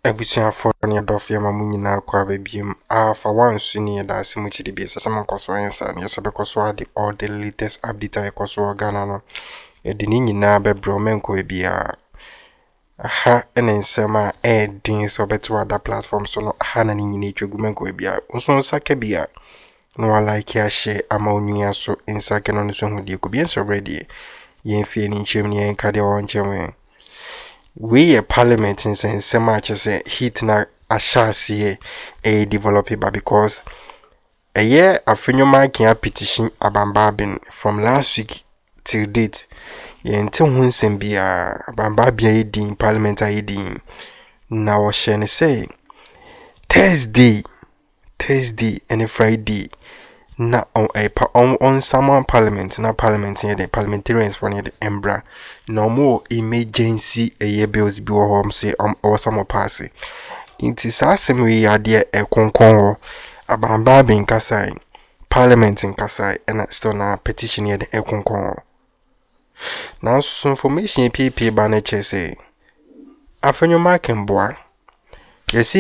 Ebusia for near Dofia Mamunina kwa bebium. For one senior that simuti be some coswans and yes, because the all the latest update I coswa Ghana. A dinini na be bromenko bia. Aha, and then sema din so better other platforms so no hana ni nature gumenko bia. Unson sakebia. No like ya share ammonia so in second on the song with you could be so ready. Yen feeling chimney and cardio on chimney. We a parliament in saying so much as a heat na a chassis a developer because a year Afenyo Markin a petition about Bagbin from last week till date. Yen till Winston be a Bambabia in parliament aiding. Now shall say Thursday and a Friday. Na on someone parliament na parliament here the parliamentarians for the embra no more emergency a year bills be home say or some pass it is asem we are there a konkon abamba bin kasai parliament in kasai and still na petition here the konkon now some information pp ba na say Afenyo Markin boa yes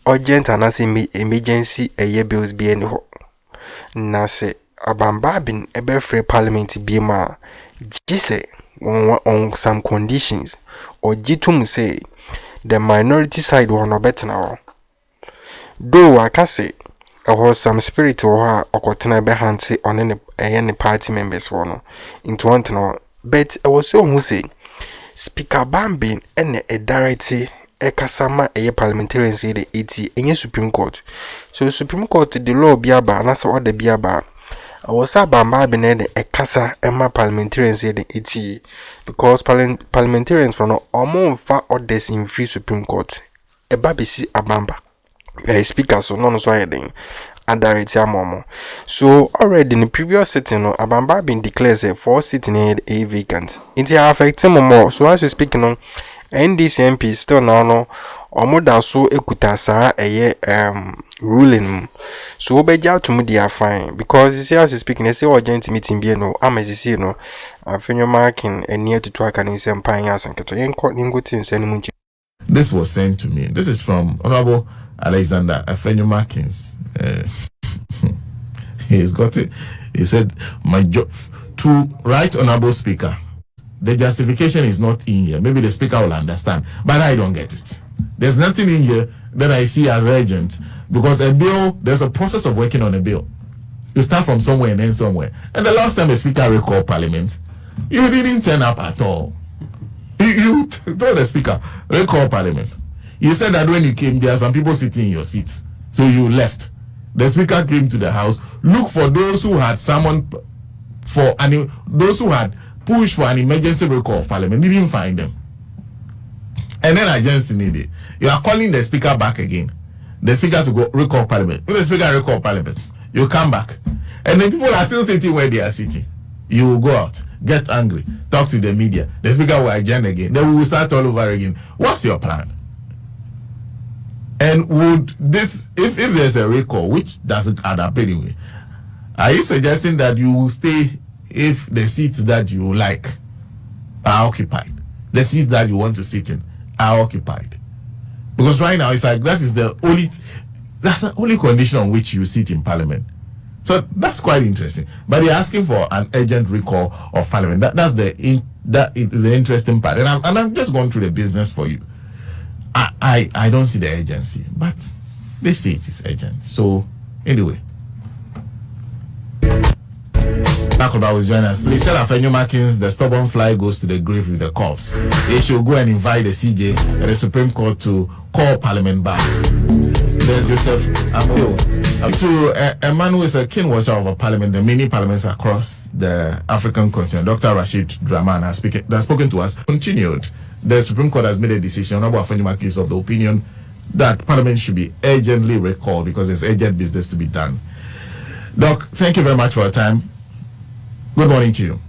urgent and as emergency a year bills be any na se Bagbin ebe free parliament be ma jise on some conditions or jitum say the minority side will no better now. Though I can say or some spirit or okotena be hanse on any party members one into one no, but I was so who say Speaker Bagbin and a director Ekasama a parliamentarian say the 80 in Supreme Court. So Supreme Court the law biaba and that's all the biaba. I was a Bagbin a Ekasa Emma parliamentarian say the 80 because parliamentarians from no more far orders in free Supreme Court. A baby see a bamba. A speaker so none so heading and director momo. So already in the previous sitting no Bagbin declares a 4 sitting head a vacant. It affects him more. So as we speaking on NDC MP still now no omoda so ekuta saa ruling so obeja to me they fine because you see as you speaking they say urgent meeting be no amazisi no Afenyo Markin and near to track and in some pine as and keto yen court ningo tin send munchi. This was sent to me. This is from Honorable Alexander Afenyo Markins. He's got it. He said my job to Right Honorable Speaker. The justification is not in here. Maybe the speaker will understand, but I don't get it. There's nothing in here that I see as urgent because a bill, there's a process of working on a bill. You start from somewhere and end somewhere. And the last time the speaker recalled parliament, you didn't turn up at all. You told the speaker, recall parliament. You said that when you came, there are some people sitting in your seats. So you left. The speaker came to the house, look for those who had summoned for, and those who had push for an emergency recall of parliament. You didn't find them. And then I just need it. You are calling the speaker back again. The speaker to go recall parliament. When the speaker recall parliament, you come back. And then people are still sitting where they are sitting. You will go out, get angry, talk to the media. The speaker will adjourn again. Then we will start all over again. What's your plan? And would this, if there's a recall, which doesn't add up anyway, are you suggesting that you will stay if the seats that you like are occupied, the seats that you want to sit in are occupied? Because right now it's like that's the only condition on which you sit in parliament. So that's quite interesting. But they're asking for an urgent recall of parliament. That is the interesting part. And I'm just going through the business for you. I don't see the urgency, but they say it is urgent. So anyway. Akroma was joining us. Please tell Afenyo Markins the stubborn fly goes to the grave with the corpse. They should go and invite the CJ and the Supreme Court to call Parliament back. There's Joseph Amio. To a man who is a keen watcher of a parliament, the many parliaments across the African continent, Dr. Rashid Draman has spoken to us. Continued. The Supreme Court has made a decision. Honorable Afenyo Markins of the opinion that Parliament should be urgently recalled because there's urgent business to be done. Doc, thank you very much for your time. Good morning to you.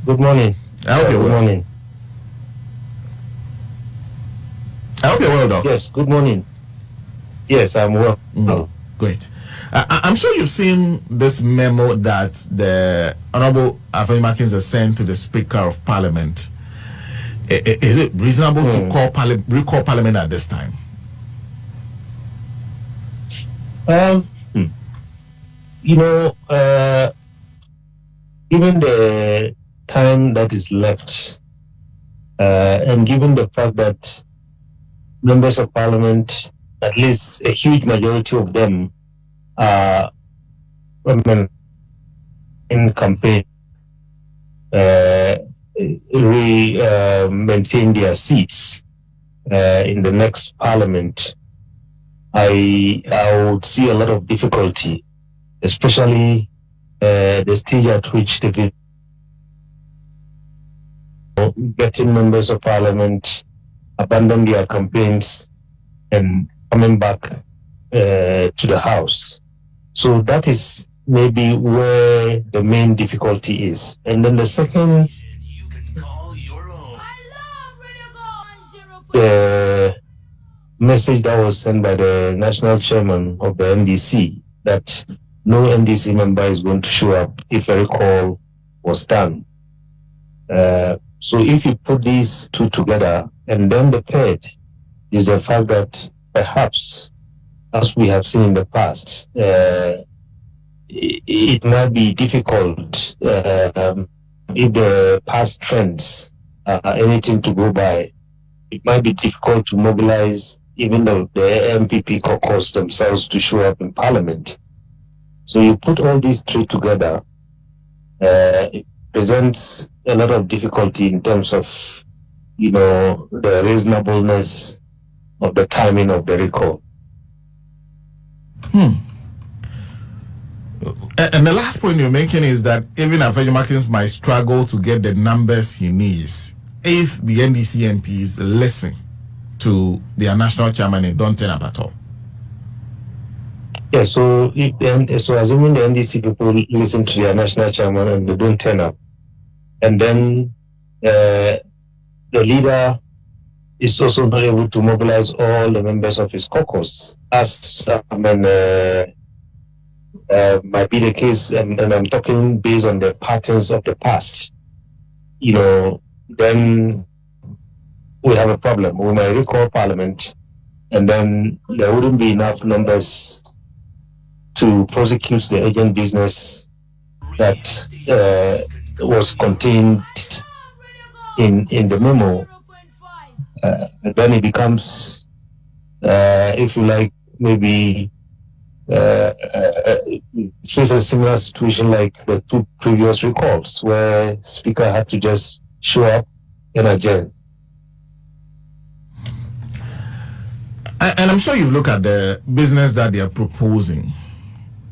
Good morning. I hope you're well. Good morning. I hope you're well, Doc. Yes, good morning. Yes, I'm well. Great. I'm sure you've seen this memo that the Honorable Afenyo Markins has sent to the Speaker of Parliament. Is it reasonable to recall Parliament at this time? Hmm. Given the time that is left, and given the fact that members of parliament, at least a huge majority of them, are women in campaign, maintain their seats in the next parliament, I would see a lot of difficulty, especially the stage at which the getting members of parliament abandon their campaigns and coming back to the house. So that is maybe where the main difficulty is. And then the second, the message that was sent by the national chairman of the NDC that no NDC member is going to show up if a recall was done. So if you put these two together, and then the third is the fact that perhaps, as we have seen in the past, it might be difficult if the past trends are anything to go by. It might be difficult to mobilize even the NPP caucus themselves to show up in parliament. So you put all these three together, it presents a lot of difficulty in terms of, the reasonableness of the timing of the recall. And the last point you're making is that even Afenyo Markin might struggle to get the numbers he needs if the NDC MPs listen to their national chairman and don't turn up at all. Yeah, so assuming the NDC people listen to their national chairman and they don't turn up, and then the leader is also not able to mobilize all the members of his caucus, as might be the case, and I'm talking based on the patterns of the past, then we have a problem. We might recall parliament, and then there wouldn't be enough numbers to prosecute the urgent business that was contained in the memo. And then it becomes, if you like, maybe face a similar situation like the two previous recalls, where Speaker had to just show up and adjourn. And I'm sure you've looked at the business that they are proposing.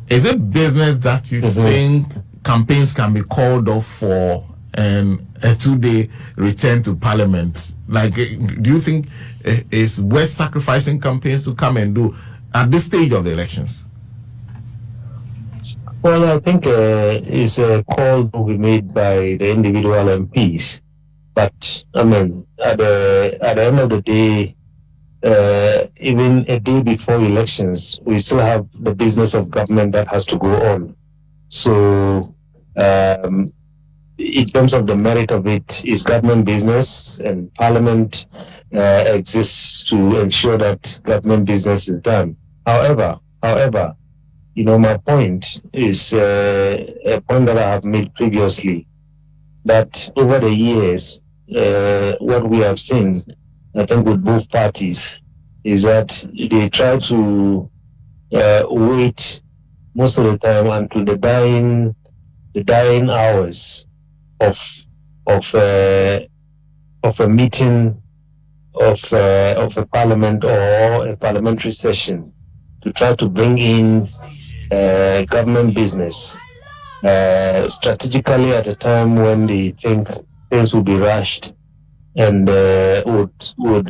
Is it business that you think campaigns can be called off for and a 2-day return to parliament? Like, do you think it's worth sacrificing campaigns to come and do at this stage of the elections? Well, I think it's a call to be made by the individual MPs. But, at the end of the day, even a day before elections, we still have the business of government that has to go on. So, in terms of the merit of it, is government business, and parliament exists to ensure that government business is done. However, my point is a point that I have made previously, that over the years, what we have seen, I think with both parties, is that they try to wait most of the time until the dying hours of a meeting of a parliament or a parliamentary session to try to bring in government business strategically at a time when they think things will be rushed and would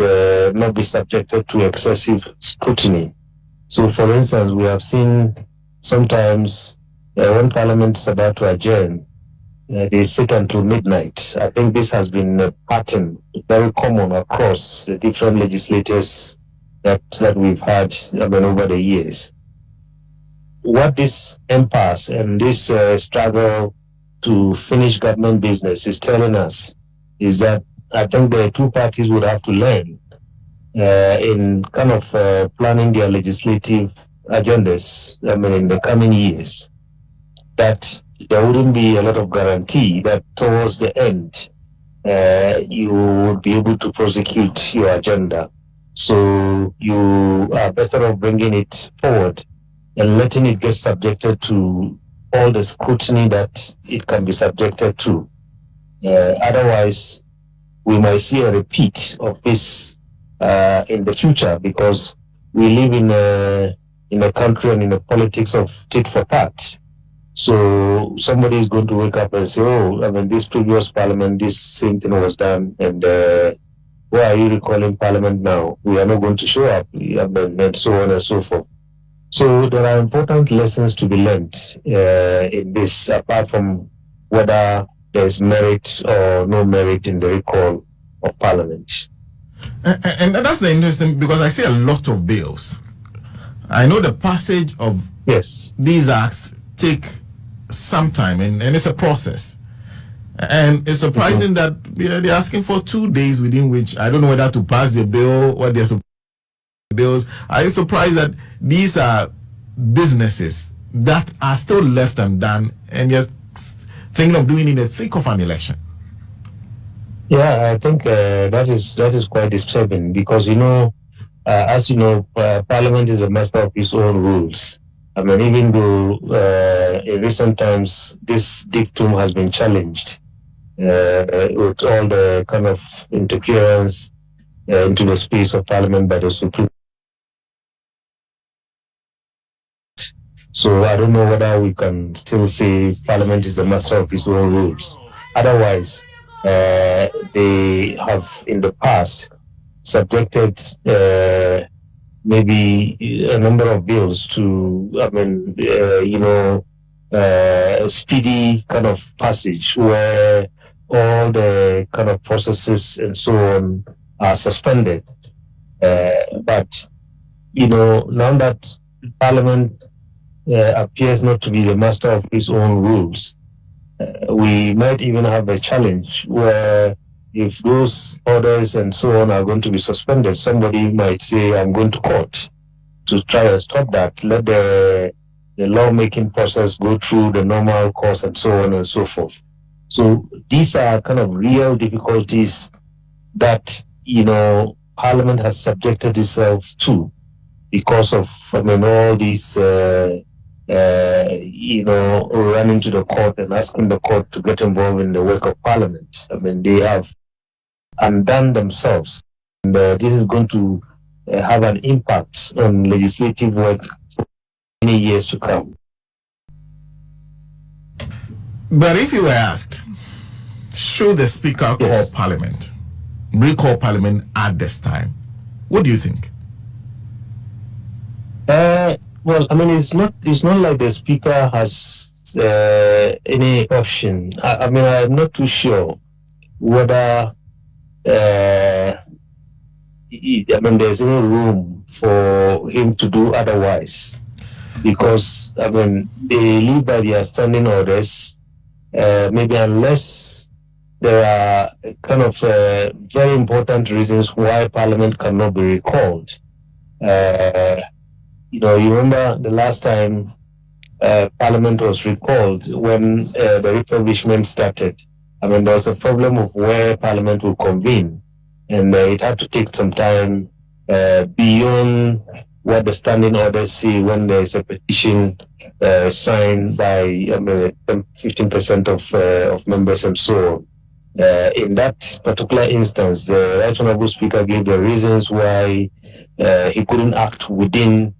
not be subjected to excessive scrutiny. So, for instance, we have seen sometimes when Parliament is about to adjourn, they sit until midnight. I think this has been a pattern, very common across the different legislators that we've had over the years. What this impasse and this struggle to finish government business is telling us is that I think the two parties would have to learn in kind of planning their legislative agendas, I mean, in the coming years, that there wouldn't be a lot of guarantee that towards the end, you would be able to prosecute your agenda. So you are better off bringing it forward and letting it get subjected to all the scrutiny that it can be subjected to. Otherwise, we might see a repeat of this in the future, because we live in a country and in a politics of tit for tat. So somebody is going to wake up and say, oh, I mean, this previous parliament, this same thing was done, and why are you recalling parliament now? We are not going to show up, and so on and so forth. So there are important lessons to be learned in this, apart from whether there's merit or no merit in the recall of parliament. And that's the interesting, because I see a lot of bills. I know the passage of these acts take some time, and it's a process. And it's surprising that they're asking for 2 days within which, I don't know whether to pass the bill, what they're supposed to bills. I'm surprised that these are businesses that are still left undone, and you're thinking of doing in the thick of an election. Yeah, I think that is quite disturbing, because, as you know, Parliament is a master of its own rules. I mean, even though in recent times this dictum has been challenged with all the kind of interference into the space of Parliament by the Supreme. So I don't know whether we can still say Parliament is the master of its own rules. Otherwise, they have in the past subjected maybe a number of bills to, speedy kind of passage, where all the kind of processes and so on are suspended. But, now that Parliament appears not to be the master of its own rules, we might even have a challenge where, if those orders and so on are going to be suspended, somebody might say, I'm going to court to try and stop that. Let the lawmaking process go through the normal course and so on and so forth. So these are kind of real difficulties that, Parliament has subjected itself to because of, all these, running to the court and asking the court to get involved in the work of Parliament. They have undone themselves, and this is going to have an impact on legislative work for many years to come. But if you were asked, should the Speaker recall Parliament at this time, what do you think? Well, it's not like the Speaker has any option. I'm not too sure whether there's no room for him to do otherwise, because they live by their standing orders. Maybe unless there are kind of very important reasons why Parliament cannot be recalled. You remember the last time Parliament was recalled, when the refurbishment started. There was a problem of where Parliament will convene, and it had to take some time beyond what the standing orders say when there is a petition signed by 15% of members and so on. In that particular instance, the Right Honourable Speaker gave the reasons why he couldn't act within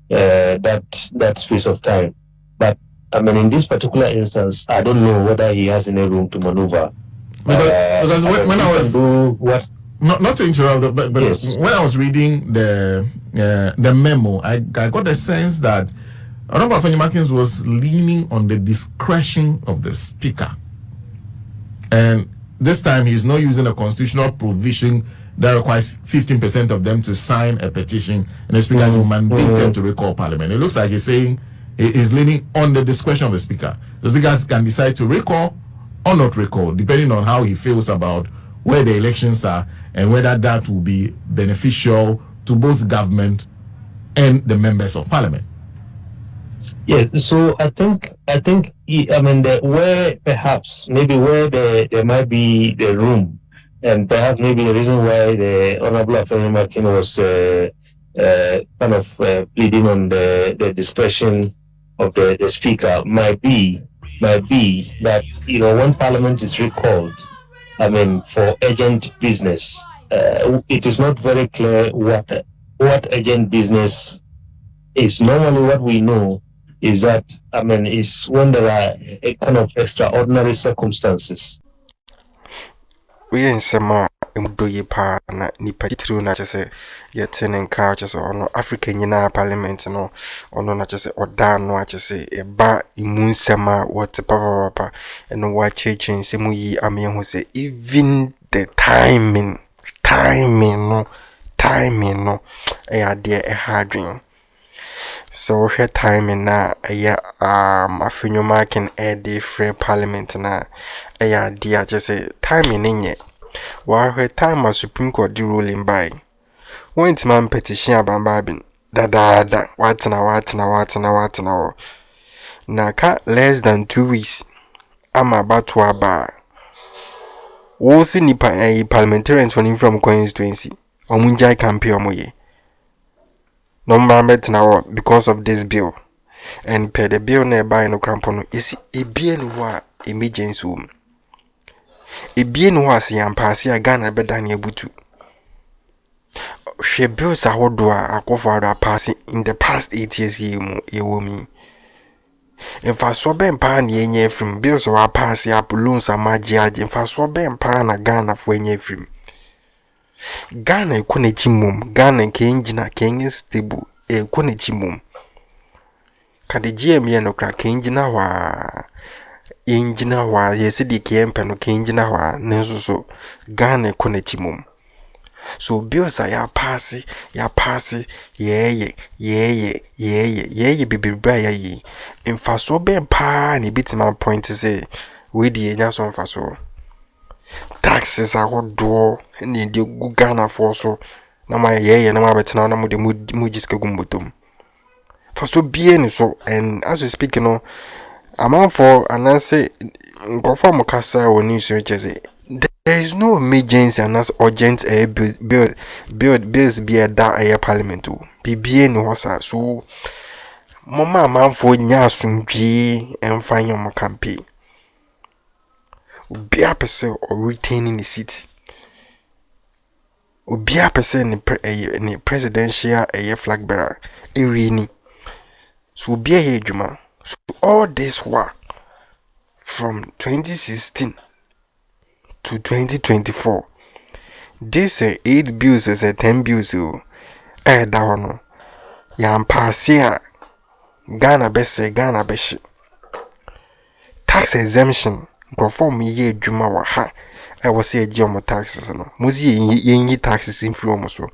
that space of time. But in this particular instance, I don't know whether he has any room to maneuver. Because when I was not to interrupt, but yes. When I was reading the memo, I got the sense that Afenyo Markin was leaning on the discretion of the Speaker, and this time he's not using a constitutional provision that requires 15% of them to sign a petition, and the Speaker is mandated to recall Parliament. It looks like he's saying he's leaning on the discretion of the Speaker. The Speaker can decide to recall or not recall, depending on how he feels about where the elections are and whether that will be beneficial to both government and the members of parliament. Yes, so I think I mean where perhaps maybe where there might be the room, and perhaps maybe the reason why the Honorable Afenyo Markin was kind of pleading on the discretion of the speaker might be that when Parliament is recalled, I mean for urgent business, it is not very clear what urgent business is. Normally, what we know is that, I mean, is when there are a kind of extraordinary circumstances. We in sema mdoye pa na nipa titru na chese yetene nka chese ono Africa nyina parliament no ono na chese oda no chese eba imu nsema wote papa eno wa cheche nsemu yi ame ho se even the timing no ade e hardwin. So her timing na Afenyo Markin the free parliament na dia just say timing nye. While her time as Supreme Court the ruling by. When man petition Bagbin da what na na ka less than 2 weeks I'm about to aba. Wosi nipa parliamentarians from constituency omunjai campaign omoye. No now because of this bill. And per the bill nearby no crampono is a bien wa emergency room. A bien was yam passy a gun a bedania butu. She bills a hodua a cover passing in the past 8 years ye woman. If I saw Ben Pan ye from bills or passy up loans a magic, if I saw Ben Pan a gun of when ye from Ghana kunechimum, Ghana kenjina kenye stable kunechimum. Kade GM no kra kenjina wa yesidi kiempe no kenjina wa nenso Ghana kunechimum. So bills ya pass ye bibibra ya yi. In faso ben pa ni bitima point say we di enya so faso. Taxes are what do ni de Ghana for so na ma ye na ma betina na mu de mu jiske gumbutum for so bien so. And as we speak amount for ananse ngofo mukasa o news say there is no emergency and as urgent bills be a da parliament o bibie ni hosa so mama amanfo nya asumdwe emfa yom campaign Ubia person or retaining the seat. Ubia person ni presidential flag bearer. Irini. So ubia ye juma. So all this work from 2016 to 2024. This 8 bills is 10 bills. Da hono. Yam pasia. Ghana beshi. Tax exemption. Conform ye juma wa ha. I was say jumbo taxes no. Muzi ye taxes in from so.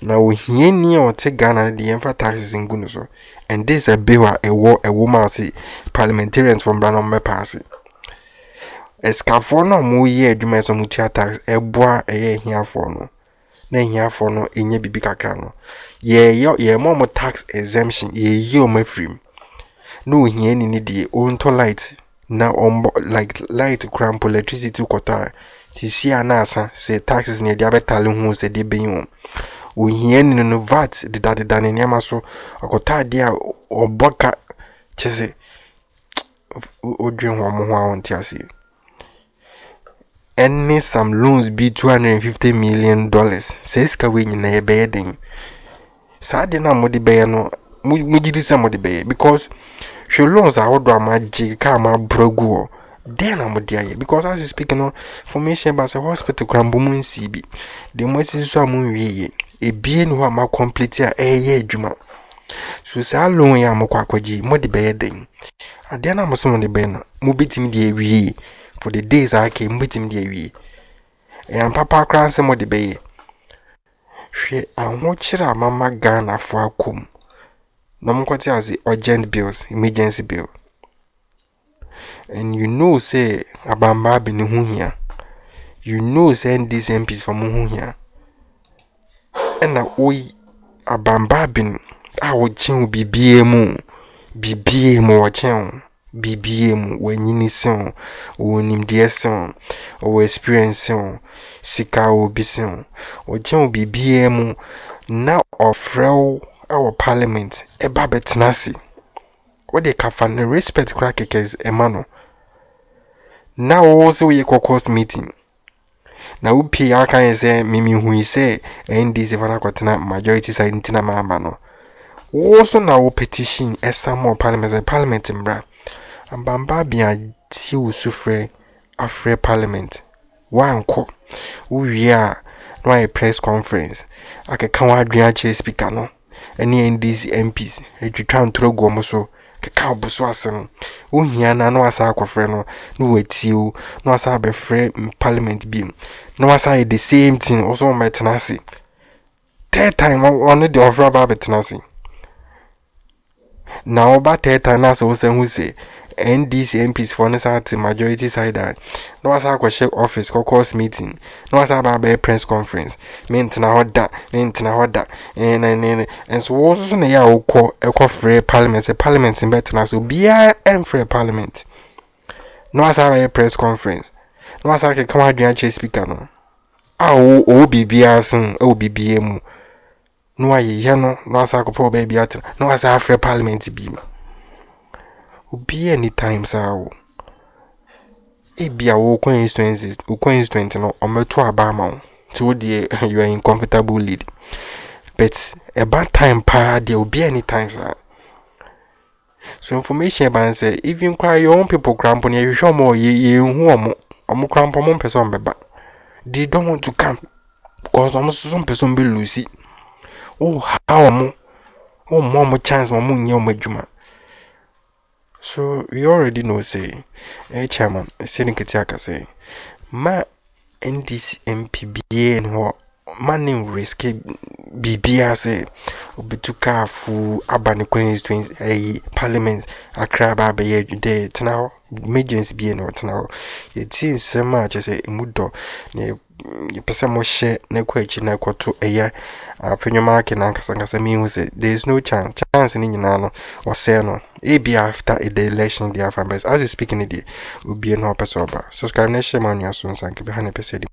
Now he ni or take Ghana the enfa taxes in guno. And this a bill a woman say parliamentarians from Branham pass. Escafo no mu ye juma so mutia tax e boa e here for no. Na here for no enye bibi kakra no. Ye more tax exemption ye o mafrim. No he ni die on to light. Now like light cramp electricity quota. See anasa say taxes near diabetali who said they be on. We hear no VAT the daddy done in Yamaso or quota dia or boka chese or dream one more on Tiasi. Any some loans be $250 million. Says Kawin in a bedding. Sadina modi no mujidi somebody bay because she loans are what magic kama brogu. Then I'm dear because as you speak formation about a hospital crambumun CB. The most is so movie a being who am complete a year juma. So say alone ya mokwaji modi bedding. And then I'm some of the ben mubitim de we for the days I came mubitim de we. And papa crans some of the bay. She and watch mama Ghana for a cum. No more as the urgent bills, emergency bill. And say Bagbin who here. Send these MPs from who here. And we Bagbin a wochen BBM wochen BBM wenyini sen wonimdie sen o experience sen sika obi sen wochen BBM na ofrew our parliament eba betnasi what they can respect crack kekes emano now also we caucus meeting na upi aka say mimi hu say NDC fana kwatena majority side ntina mama no also na wo petition esamo parliament mbra ambamba bia ti usufre afre parliament wanko uwia no a press conference akeka wa adua che speaker no ene NDC MPs etwitwa ntrogo mo so keka obuso asem ohia na no asa akofre no no watiu no asa be free parliament bi no asa the same thing also metenasi third time on the offer about betenasi now about third time na so who say NDC MPs for the majority side no asa akwa office caucus meeting no asa about press conference mentena hoda and so also na ya ukọ free parliament in betena so bia em free parliament no asa about press conference no asa ke come adua che speaker no o bibia sun o BBM no aye no asa akọ baby at no asa free parliament bi obi anytime sao ebia wo constituency no ometo abama so the you are in comfortable lead but a bad time pa there will be anytime sao so information about say even cry your own people cramp on you show more ye hu omo cramp omo person beba they don't want to come because omo some person be lucy oh how omo chance omo nye omo adwuma. So you already know say chairman saying ketiaka say ma NDC MPBA no manning risk BBA say obetuka fu abani constituency parliament Accra ba be dey tena emergency be no tena ye tin sema say emudo ne pesa mo share na kwa echi na kwato Afenyo Markin na nkasa me hu say there is no chance ni nyina no o say no be after the election the Afenyo as you speaking the obi no person ba subscribe na share man yaso nsanke be 100%.